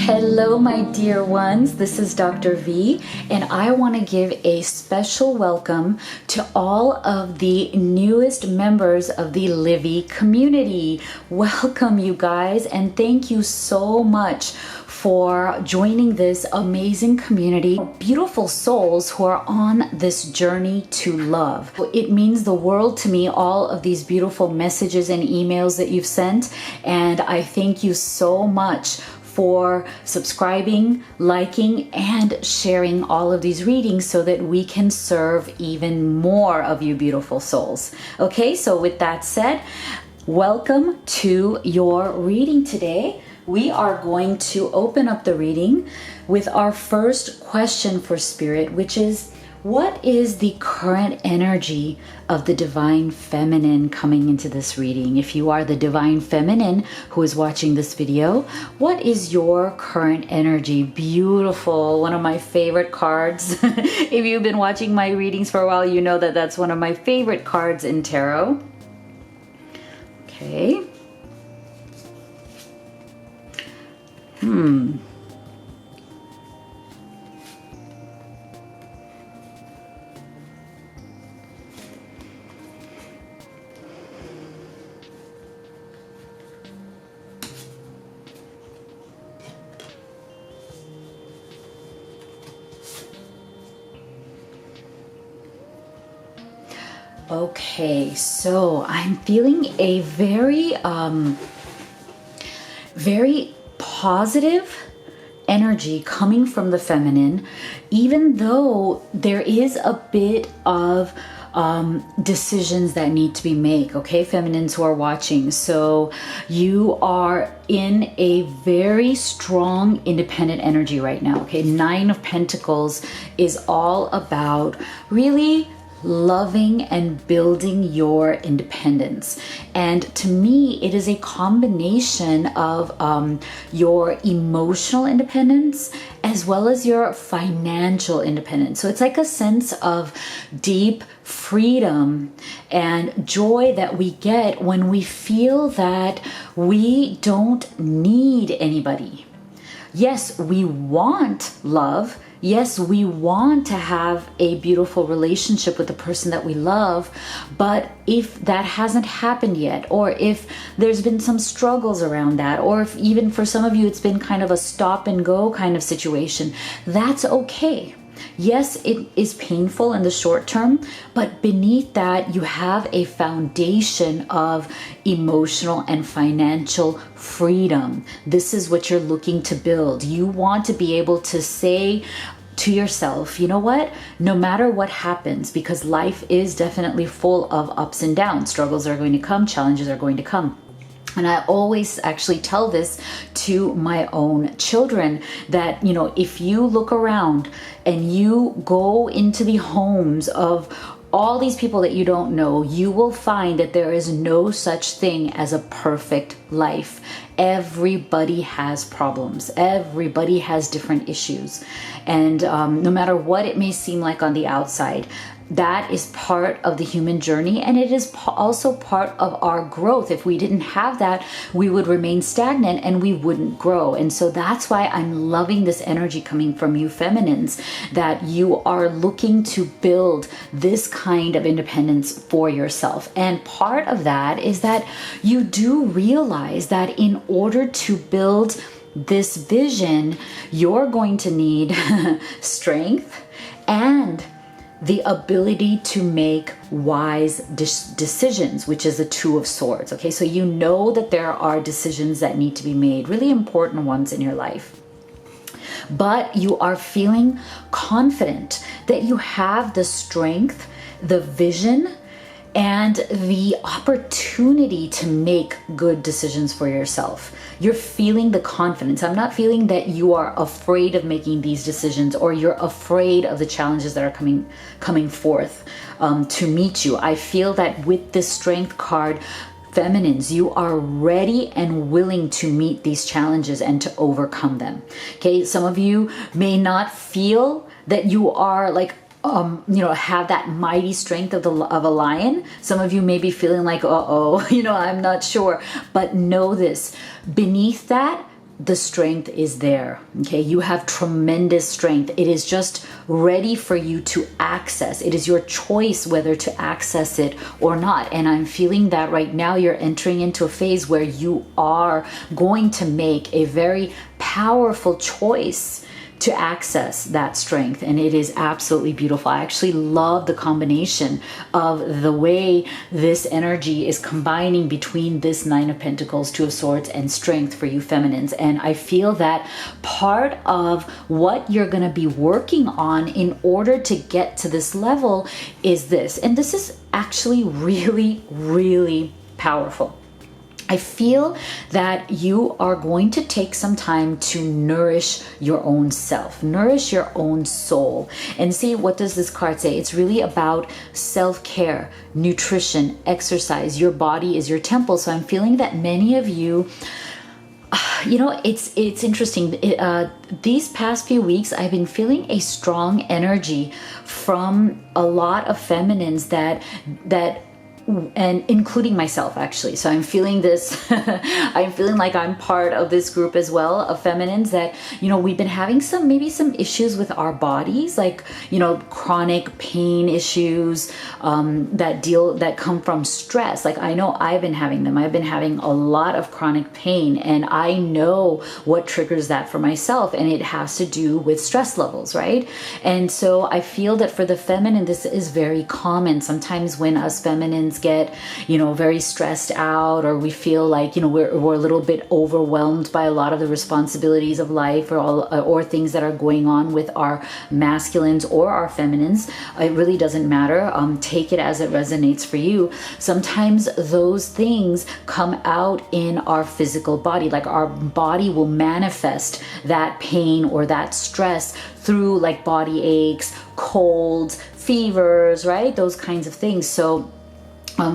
Hello, my dear ones. This is Dr. V, and I want to give a special welcome to all of the newest members of the Livy community. Welcome, you guys, and thank you so much for joining this amazing community of beautiful souls who are on this journey to love. It means the world to me, all of these beautiful messages and emails that you've sent, and I thank you so much for subscribing, liking, and sharing all of these readings so that we can serve even more of you beautiful souls. Okay, so with that said, welcome to your reading today. We are going to open up the reading with our first question for Spirit, which is, what is the current energy of the Divine Feminine coming into this reading? If you are the Divine Feminine who is watching this video, what is your current energy? Beautiful. One of my favorite cards. If you've been watching my readings for a while, you know that that's one of my favorite cards in tarot. Okay. Okay, so I'm feeling a very positive energy coming from the feminine, even though there is a bit of decisions that need to be made. Okay, feminines who are watching, so you are in a very strong independent energy right now. Okay, Nine of Pentacles is all about really loving and building your independence. And to me, it is a combination of your emotional independence as well as your financial independence. So it's like a sense of deep freedom and joy that we get when we feel that we don't need anybody. Yes, we want love. Yes, we want to have a beautiful relationship with the person that we love, but if that hasn't happened yet, or if there's been some struggles around that, or if even for some of you it's been kind of a stop and go kind of situation, that's okay. Yes, it is painful in the short term, but beneath that, you have a foundation of emotional and financial freedom. This is what you're looking to build. You want to be able to say to yourself, you know what? No matter what happens, because life is definitely full of ups and downs. Struggles are going to come, challenges are going to come. And I always actually tell this to my own children that, you know, if you look around and you go into the homes of all these people that you don't know, you will find that there is no such thing as a perfect life. Everybody has problems. Everybody has different issues. And no matter what it may seem like on the outside, that is part of the human journey, and it is also part of our growth. If we didn't have that, we would remain stagnant and we wouldn't grow. And so that's why I'm loving this energy coming from you feminines, that you are looking to build this kind of independence for yourself. And part of that is that you do realize that in order to build this vision, you're going to need strength and the ability to make wise decisions, which is the Two of Swords. Okay, so you know that there are decisions that need to be made, really important ones in your life. But you are feeling confident that you have the strength, the vision, and the opportunity to make good decisions for yourself. You're feeling the confidence. I'm not feeling that you are afraid of making these decisions or you're afraid of the challenges that are coming forth to meet you. I feel that with this Strength card, feminines, you are ready and willing to meet these challenges and to overcome them. Okay, some of you may not feel that you are like have that mighty strength of a lion. Some of you may be feeling like, I'm not sure. But know this, beneath that, the strength is there. Okay, you have tremendous strength. It is just ready for you to access. It is your choice whether to access it or not. And I'm feeling that right now you're entering into a phase where you are going to make a very powerful choice to access that strength, and it is absolutely beautiful. I actually love the combination of the way this energy is combining between this Nine of Pentacles, Two of Swords, and strength for you feminines. And I feel that part of what you're going to be working on in order to get to this level is this, and this is actually really, really powerful. I feel that you are going to take some time to nourish your own self, nourish your own soul. And see, what does this card say? It's really about self-care, nutrition, exercise. Your body is your temple. So I'm feeling that many of you, it's interesting. These past few weeks, I've been feeling a strong energy from a lot of feminines that and including myself, actually. So I'm feeling this, I'm feeling like I'm part of this group as well of feminines that, we've been having maybe some issues with our bodies, like, chronic pain issues that come from stress. Like, I know I've been having them. I've been having a lot of chronic pain, and I know what triggers that for myself, and it has to do with stress levels, right? And so I feel that for the feminine, this is very common. Sometimes when us feminines get, very stressed out, or we feel like, we're a little bit overwhelmed by a lot of the responsibilities of life, or things that are going on with our masculines or our feminines. It really doesn't matter. Take it as it resonates for you. Sometimes those things come out in our physical body, like our body will manifest that pain or that stress through like body aches, colds, fevers, right? Those kinds of things. So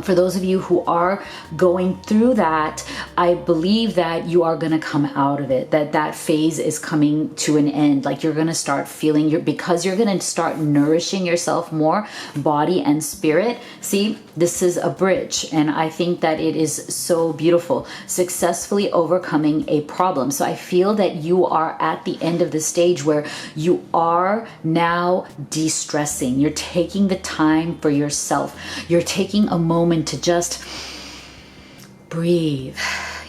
for those of you who are going through that, I believe that you are going to come out of it, that phase is coming to an end. Like, you're going to start feeling, because you're going to start nourishing yourself more, body and spirit. See, this is a bridge, and I think that it is so beautiful. Successfully overcoming a problem. So I feel that you are at the end of the stage where you are now de-stressing. You're taking the time for yourself. You're taking a moment to just breathe.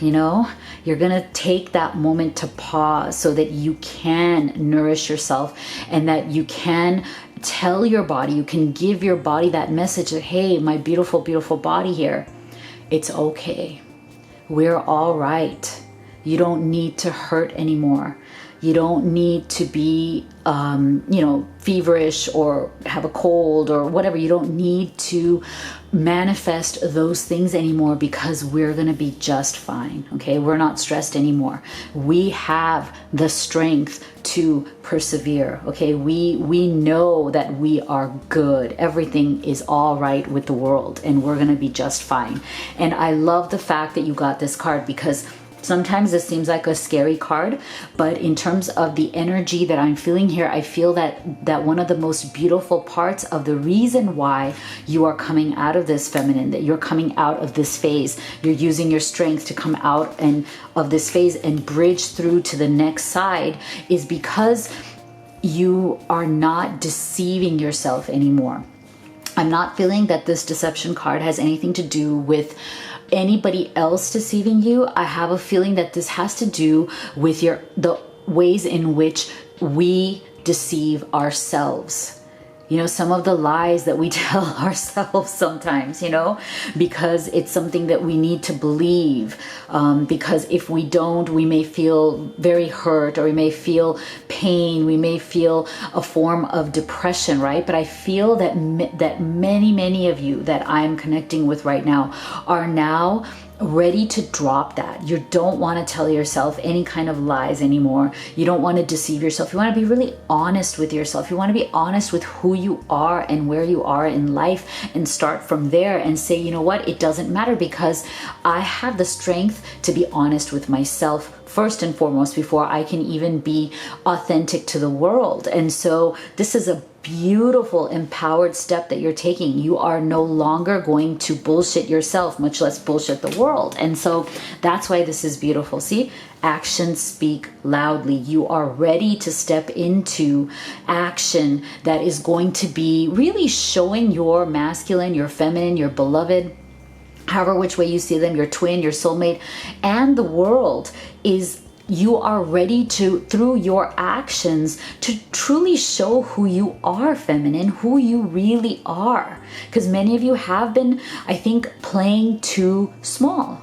You're gonna take that moment to pause so that you can nourish yourself, and that you can tell your body, you can give your body that message that, hey, my beautiful, beautiful body here, it's okay. We're all right. You don't need to hurt anymore. You don't need to be, feverish or have a cold or whatever. You don't need to manifest those things anymore, because we're going to be just fine. Okay. We're not stressed anymore. We have the strength to persevere. Okay. We know that we are good. Everything is all right with the world, and we're going to be just fine. And I love the fact that you got this card, because sometimes this seems like a scary card, but in terms of the energy that I'm feeling here, I feel that one of the most beautiful parts of the reason why you are coming out of this feminine, that you're coming out of this phase, you're using your strength to come out of this phase and bridge through to the next side, is because you are not deceiving yourself anymore. I'm not feeling that this deception card has anything to do with anybody else deceiving you. I have a feeling that this has to do with the ways in which we deceive ourselves. Some of the lies that we tell ourselves sometimes, because it's something that we need to believe. Because if we don't, we may feel very hurt, or we may feel pain. We may feel a form of depression, right? But I feel that many, many of you that I'm connecting with right now are now ready to drop that. You don't want to tell yourself any kind of lies anymore. You don't want to deceive yourself. You want to be really honest with yourself. You want to be honest with who you are and where you are in life, and start from there and say, you know what, it doesn't matter, because I have the strength to be honest with myself first and foremost before I can even be authentic to the world. And so this is a beautiful, empowered step that you're taking. You are no longer going to bullshit yourself, much less bullshit the world. And so that's why this is beautiful. See, actions speak loudly. You are ready to step into action that is going to be really showing your masculine, your feminine, your beloved, however which way you see them, your twin, your soulmate, and the world, is you are ready to, through your actions, to truly show who you are, feminine, who you really are. Because many of you have been, I think, playing too small.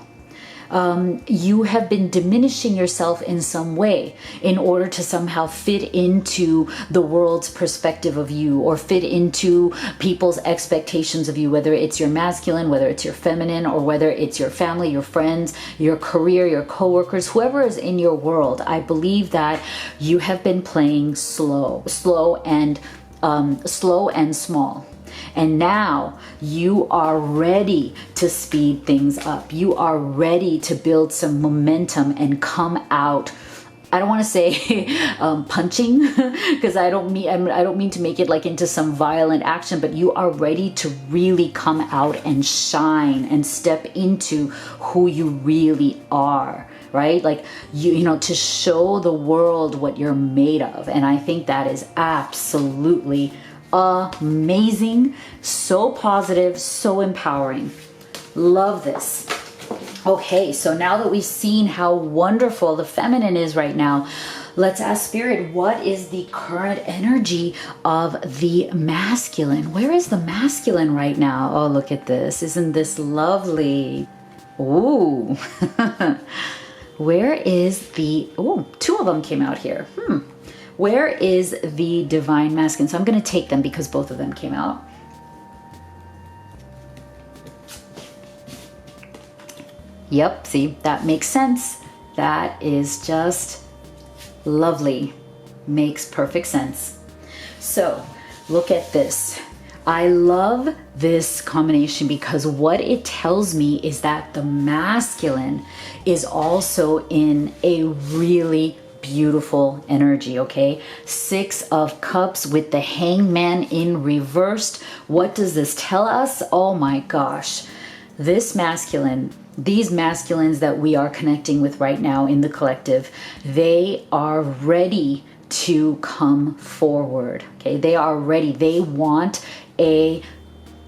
You have been diminishing yourself in some way in order to somehow fit into the world's perspective of you, or fit into people's expectations of you, whether it's your masculine, whether it's your feminine, or whether it's your family, your friends, your career, your coworkers, whoever is in your world. I believe that you have been playing slow and small. And now you are ready to speed things up. You are ready to build some momentum and come out. I don't want to say punching, because I don't mean to make it like into some violent action, but you are ready to really come out and shine and step into who you really are. Right? Like you know, to show the world what you're made of. And I think that is absolutely amazing, so positive, so empowering. Love this. Okay, so now that we've seen how wonderful the feminine is right now, let's ask Spirit, what is the current energy of the masculine? Where is the masculine right now? Oh, look at this. Isn't this lovely? Ooh. Where is the, oh, two of them came out here. Where is the divine masculine? So I'm going to take them because both of them came out. Yep, see, that makes sense. That is just lovely. Makes perfect sense. So look at this. I love this combination because what it tells me is that the masculine is also in a really beautiful energy, okay? 6 of Cups with the Hangman in reversed. What does this tell us? Oh my gosh. This masculine, these masculines that we are connecting with right now in the collective, they are ready to come forward, okay? They are ready. They want a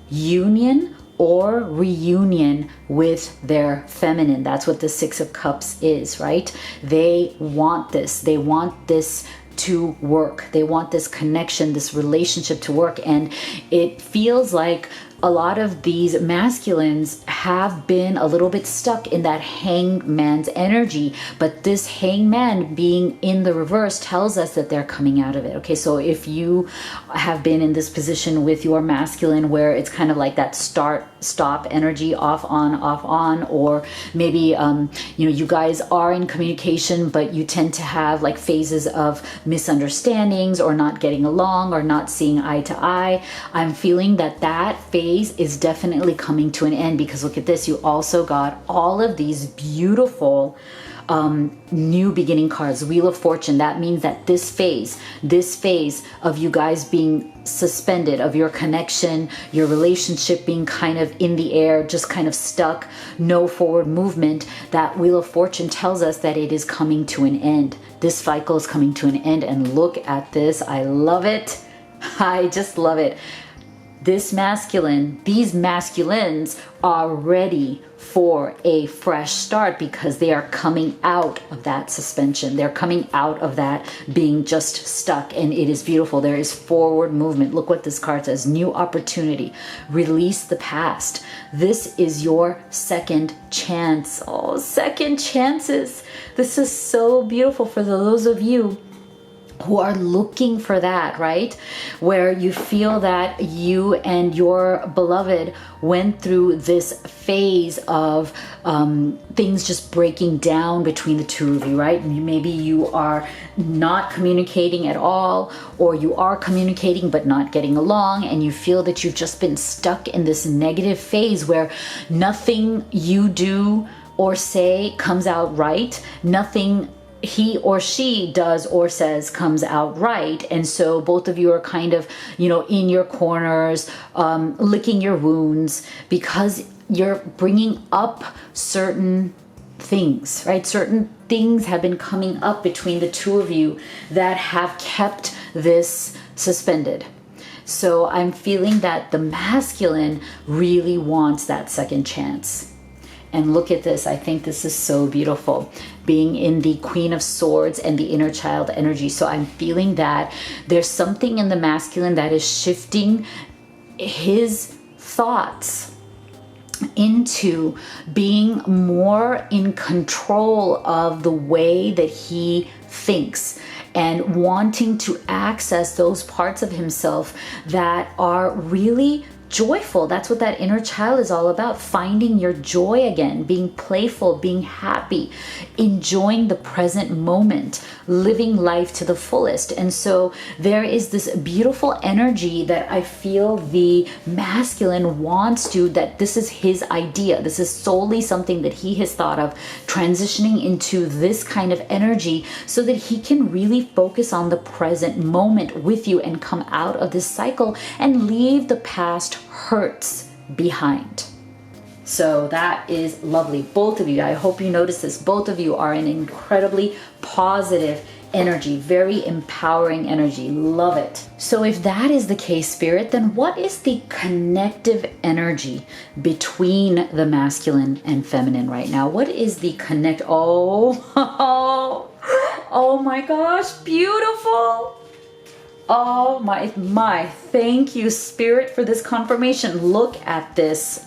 union or reunion with their feminine. That's what the 6 of Cups is, right? They want this. They want this to work. They want this connection, this relationship to work. And it feels like a lot of these masculines have been a little bit stuck in that hangman's energy, but this hangman being in the reverse tells us that they're coming out of it. Okay, so if you have been in this position with your masculine where it's kind of like that start stop energy, off on, or maybe you know, you guys are in communication but you tend to have like phases of misunderstandings or not getting along or not seeing eye to eye, I'm feeling that that phase is definitely coming to an end, because look at this, you also got all of these beautiful new beginning cards. Wheel of Fortune. That means that this phase of you guys being suspended, of your connection, your relationship being kind of in the air, just kind of stuck, no forward movement, that Wheel of Fortune tells us that it is coming to an end. This cycle is coming to an end. And look at this. I love it. I just love it. This masculine, these masculines are ready for a fresh start because they are coming out of that suspension. They're coming out of that being just stuck, and it is beautiful. There is forward movement. Look what this card says. New opportunity. Release the past. This is your second chance. Oh, second chances. This is so beautiful for those of you who are looking for that, right? Where you feel that you and your beloved went through this phase of things just breaking down between the two of you, right? Maybe you are not communicating at all, or you are communicating but not getting along, and you feel that you've just been stuck in this negative phase where nothing you do or say comes out right. Nothing he or she does or says comes out right. And so both of you are kind of, in your corners, licking your wounds because you're bringing up certain things, right? Certain things have been coming up between the two of you that have kept this suspended. So I'm feeling that the masculine really wants that second chance. And look at this. I think this is so beautiful, being in the Queen of Swords and the inner child energy. So I'm feeling that there's something in the masculine that is shifting his thoughts into being more in control of the way that he thinks and wanting to access those parts of himself that are really joyful. That's what that inner child is all about. Finding your joy again, being playful, being happy, enjoying the present moment, living life to the fullest. And so there is this beautiful energy that I feel the masculine wants to, that this is his idea. This is solely something that he has thought of, transitioning into this kind of energy so that he can really focus on the present moment with you and come out of this cycle and leave the past hurts behind. So that is lovely. Both of you, I hope you notice this, both of you are in incredibly positive energy, very empowering energy. Love it. So if that is the case, Spirit, then what is the connective energy between the masculine and feminine right now? What is the oh my gosh, beautiful. Oh my, thank you, Spirit, for this confirmation. Look at this.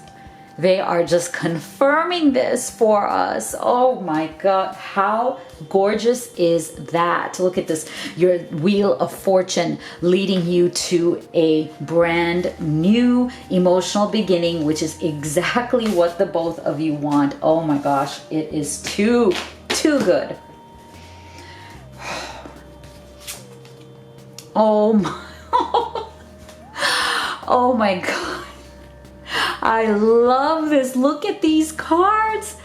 They are just confirming this for us. Oh my God, how gorgeous is that? Look at this, your Wheel of Fortune leading you to a brand new emotional beginning, which is exactly what the both of you want. Oh my gosh, it is too good. Oh my God. I love this. Look at these cards.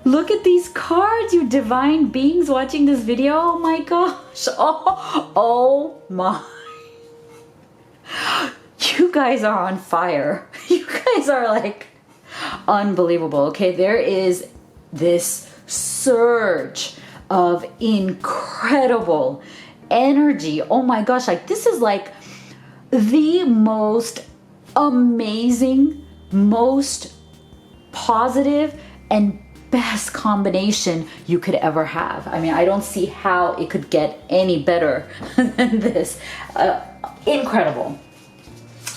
Look at these cards, you divine beings watching this video. Oh my gosh. Oh my. You guys are on fire. You guys are like unbelievable. Okay, there is this surge of incredible energy. Oh my gosh, like this is like the most amazing, most positive and best combination you could ever have. I mean, I don't see how it could get any better than this. Incredible.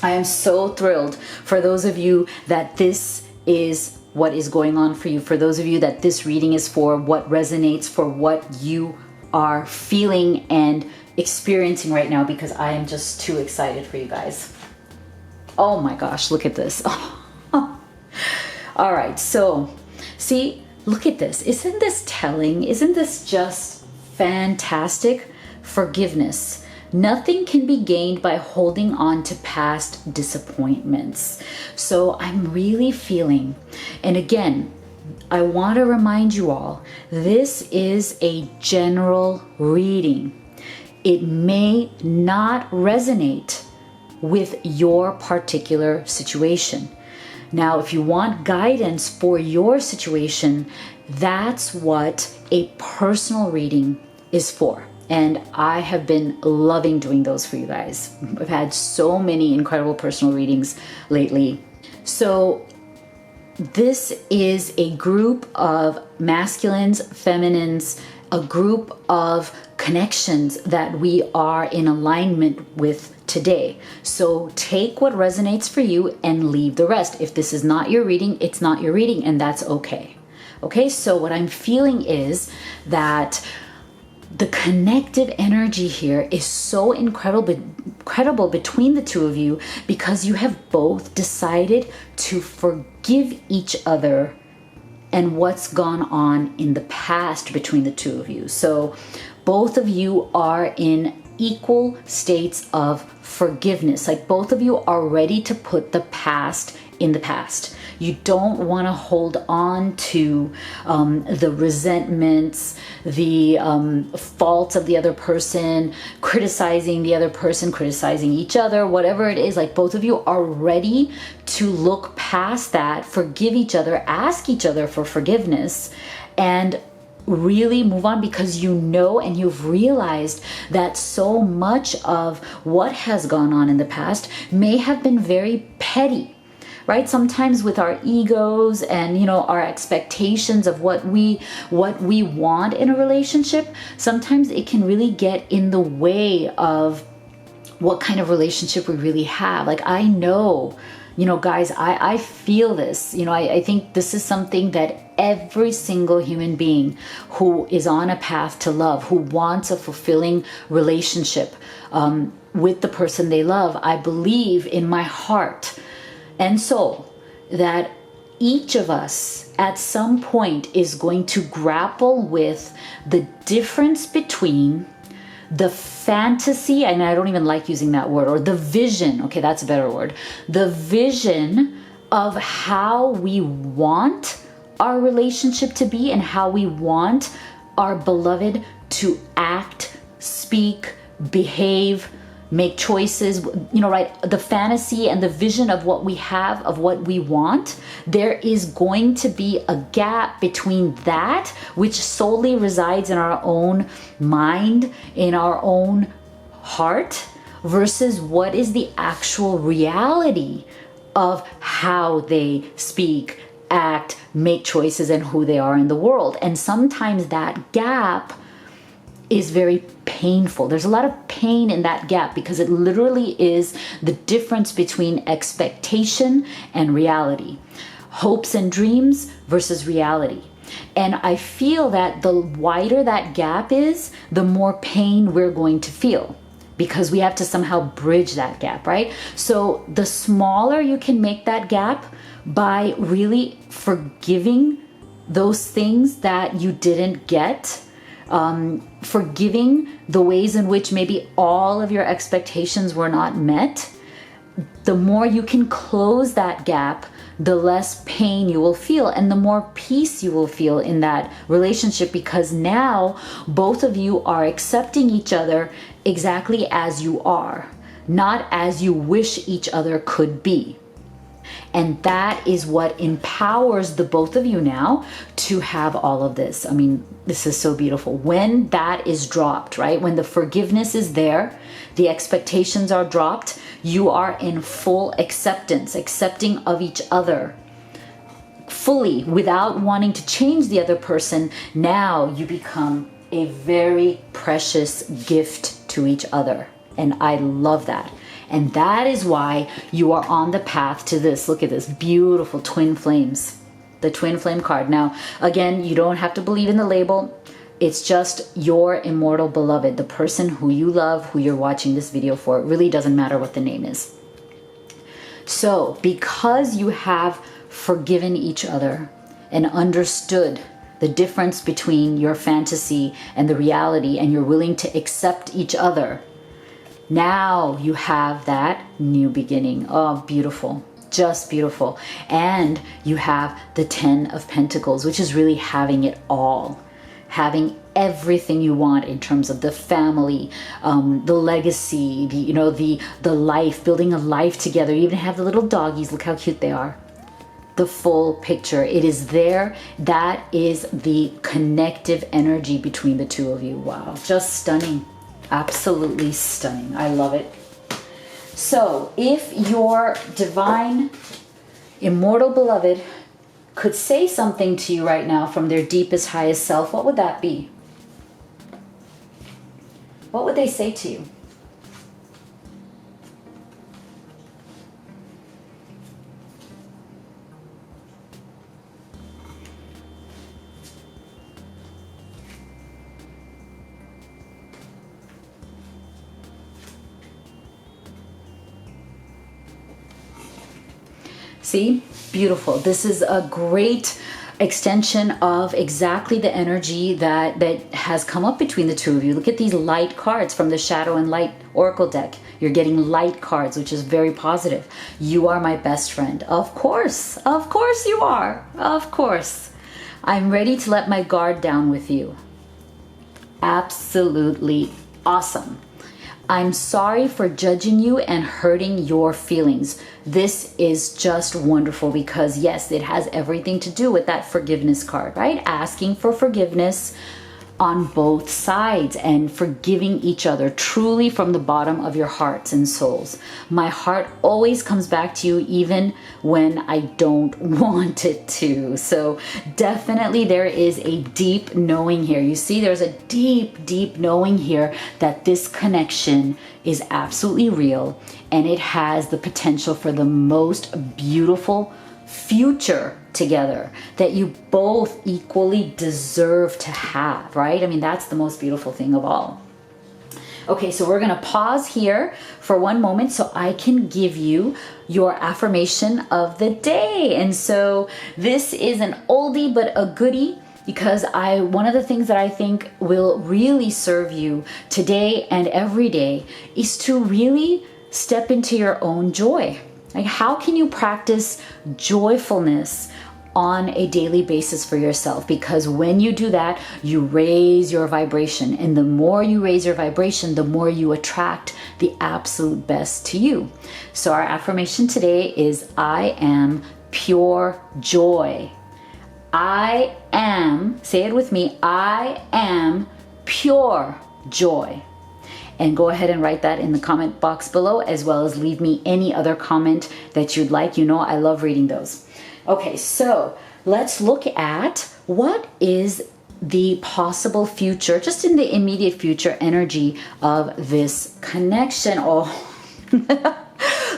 I am so thrilled for those of you that this is what is going on for you, for those of you that this reading is for, what resonates, for what you are feeling and experiencing right now, because I am just too excited for you guys. Oh my gosh, look at this. All right, so see, look at this. Isn't this telling? Isn't this just fantastic? Forgiveness. Nothing can be gained by holding on to past disappointments. So I'm really feeling, and again, I want to remind you all, this is a general reading. It may not resonate with your particular situation. Now, if you want guidance for your situation, that's what a personal reading is for. And I have been loving doing those for you guys. I've had so many incredible personal readings lately. So this is a group of masculines, feminines, a group of connections that we are in alignment with today. So take what resonates for you and leave the rest. If this is not your reading, it's not your reading, and that's okay. Okay, so what I'm feeling is that the connective energy here is so incredible between the two of you, because you have both decided to forgive each other and what's gone on in the past between the two of you. So both of you are in equal states of forgiveness. Like both of you are ready to put the past in the past. You don't want to hold on to the resentments, the faults of the other person, criticizing the other person, criticizing each other, whatever it is. Like, both of you are ready to look past that, forgive each other, ask each other for forgiveness, and really move on, because you know and you've realized that so much of what has gone on in the past may have been very petty, right? Sometimes with our egos and, you know, our expectations of what we want in a relationship, sometimes it can really get in the way of what kind of relationship we really have. Like, I know, you know, guys, I feel this. You know, I think this is something that every single human being who is on a path to love, who wants a fulfilling relationship with the person they love, I believe in my heart and soul that each of us at some point is going to grapple with the difference between the fantasy, and I don't even like using that word, or the vision, okay, that's a better word, the vision of how we want our relationship to be and how we want our beloved to act, speak, behave, make choices, you know, right? The fantasy and the vision of what we have, of what we want, there is going to be a gap between that, which solely resides in our own mind, in our own heart, versus what is the actual reality of how they speak, act, make choices, and who they are in the world. And sometimes that gap is very painful. There's a lot of pain in that gap, because it literally is the difference between expectation and reality, hopes and dreams versus reality. And I feel that the wider that gap is, the more pain we're going to feel, because we have to somehow bridge that gap, right? So the smaller you can make that gap by really forgiving those things that you didn't get, forgiving the ways in which maybe all of your expectations were not met, the more you can close that gap, the less pain you will feel and the more peace you will feel in that relationship, because now both of you are accepting each other exactly as you are, not as you wish each other could be. And that is what empowers the both of you now to have all of this. I mean, this is so beautiful. When that is dropped, right? When the forgiveness is there, the expectations are dropped, you are in full acceptance, accepting of each other fully without wanting to change the other person. Now you become a very precious gift to each other. And I love that. And that is why you are on the path to this. Look at this beautiful twin flames, the twin flame card. Now, again, you don't have to believe in the label. It's just your immortal beloved, the person who you love, who you're watching this video for. It really doesn't matter what the name is. So because you have forgiven each other and understood the difference between your fantasy and the reality, and you're willing to accept each other, now you have that new beginning. Oh, beautiful. Just beautiful. And you have the 10 of Pentacles, which is really having it all. Having everything you want in terms of the family, the legacy, the life, building a life together. You even have the little doggies. Look how cute they are. The full picture. It is there. That is the connective energy between the two of you. Wow. Just stunning. Absolutely stunning. I love it. So if your divine immortal beloved could say something to you right now from their deepest, highest self, what would that be? What would they say to you? See? Beautiful. This is a great extension of exactly the energy that has come up between the two of you. Look at these light cards from the Shadow and Light Oracle deck. You're getting light cards, which is very positive. You are my best friend. Of course you are. Of course. I'm ready to let my guard down with you. Absolutely awesome. I'm sorry for judging you and hurting your feelings. This is just wonderful because yes, it has everything to do with that forgiveness card, right? Asking for forgiveness on both sides and forgiving each other truly from the bottom of your hearts and souls. My heart always comes back to you even when I don't want it to. So definitely there is a deep knowing here. You see, there's a deep knowing here that this connection is absolutely real and it has the potential for the most beautiful future together that you both equally deserve to have, right? I mean, that's the most beautiful thing of all. Okay, so we're going to pause here for one moment so I can give you your affirmation of the day. And so this is an oldie but a goodie because one of the things that I think will really serve you today and every day is to really step into your own joy. Like, how can you practice joyfulness on a daily basis for yourself? Because when you do that, you raise your vibration. And the more you raise your vibration, the more you attract the absolute best to you. So our affirmation today is, I am pure joy. I am, say it with me, I am pure joy. And go ahead and write that in the comment box below, as well as leave me any other comment that you'd like. You know I love reading those. Okay, so let's look at what is the possible future, just in the immediate future energy of this connection. Oh,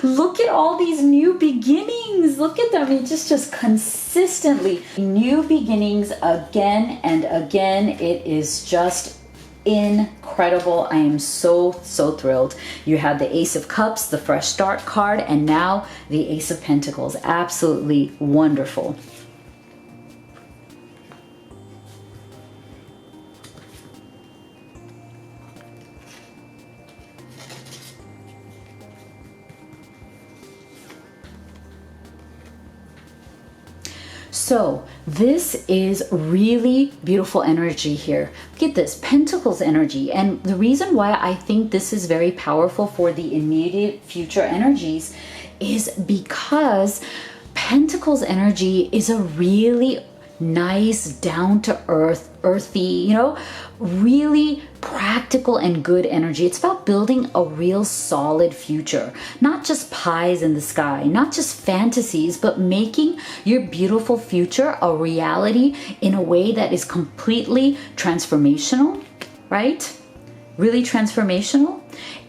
look at all these new beginnings. Look at them. It's just consistently new beginnings again and again. It is just incredible. I am so thrilled. You have the Ace of Cups, the Fresh Start card, and now the Ace of Pentacles. Absolutely wonderful. So this is really beautiful energy here. Look at this, Pentacles energy. And the reason why I think this is very powerful for the immediate future energies is because Pentacles energy is a really nice, down-to-earth, earthy, really practical and good energy. It's about building a real solid future, not just pies in the sky, not just fantasies, but making your beautiful future a reality in a way that is completely transformational, right? Really transformational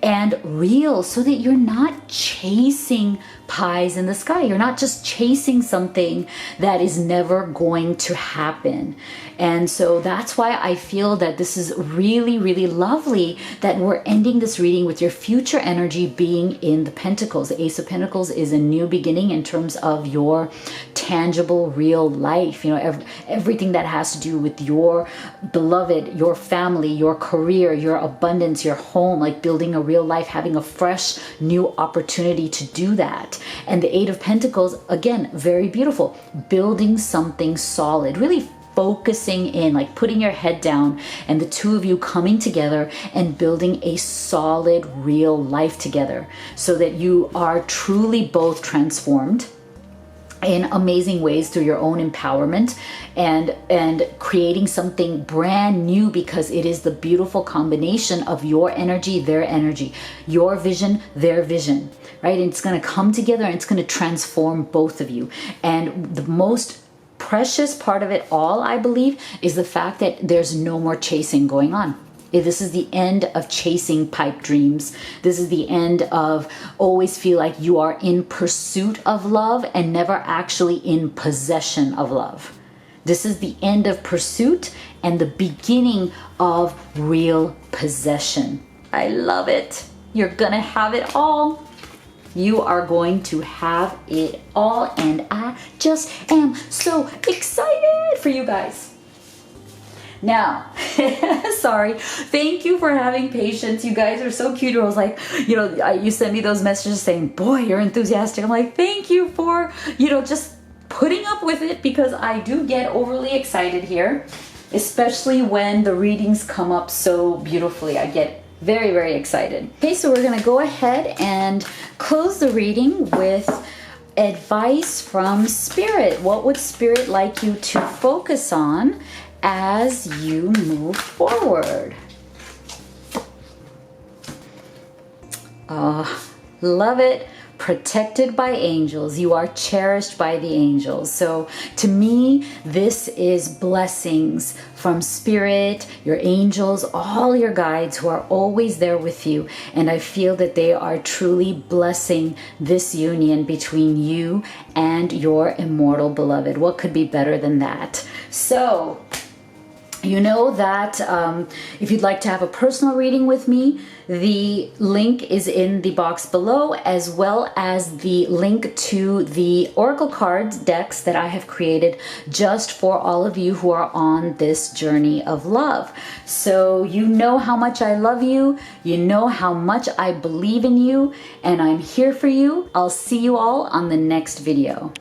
and real, so that you're not chasing pies in the sky. You're not just chasing something that is never going to happen. And so that's why I feel that this is really lovely that we're ending this reading with your future energy being in the Pentacles. The Ace of Pentacles is a new beginning in terms of your tangible, real life. Everything that has to do with your beloved, your family, your career, your abundance, your home, like building a real life, having a fresh new opportunity to do that. And the Eight of Pentacles, again, very beautiful, building something solid, really focusing in, like putting your head down, and the two of you coming together and building a solid, real life together, so that you are truly both transformed in amazing ways through your own empowerment and creating something brand new, because it is the beautiful combination of your energy, their energy, your vision, their vision, right? And it's going to come together and it's going to transform both of you. And the most precious part of it all, I believe, is the fact that there's no more chasing going on. This is the end of chasing pipe dreams. This is the end of always feel like you are in pursuit of love and never actually in possession of love. This is the end of pursuit and the beginning of real possession. I love it. You're gonna have it all. You are going to have it all, and I just am so excited for you guys. Now, sorry, thank you for having patience. You guys are so cute. I was like, you sent me those messages saying, boy, you're enthusiastic. I'm like, thank you for, just putting up with it, because I do get overly excited here, especially when the readings come up so beautifully. I get very, very excited. Okay, so we're gonna go ahead and close the reading with advice from Spirit. What would Spirit like you to focus on as you move forward? Love it. Protected by angels. You are cherished by the angels. So to me, this is blessings from Spirit, your angels, all your guides who are always there with you. And I feel that they are truly blessing this union between you and your immortal beloved. What could be better than that? So you know that if you'd like to have a personal reading with me, the link is in the box below, as well as the link to the Oracle cards decks that I have created just for all of you who are on this journey of love. So you know how much I love you, you know how much I believe in you, and I'm here for you. I'll see you all on the next video.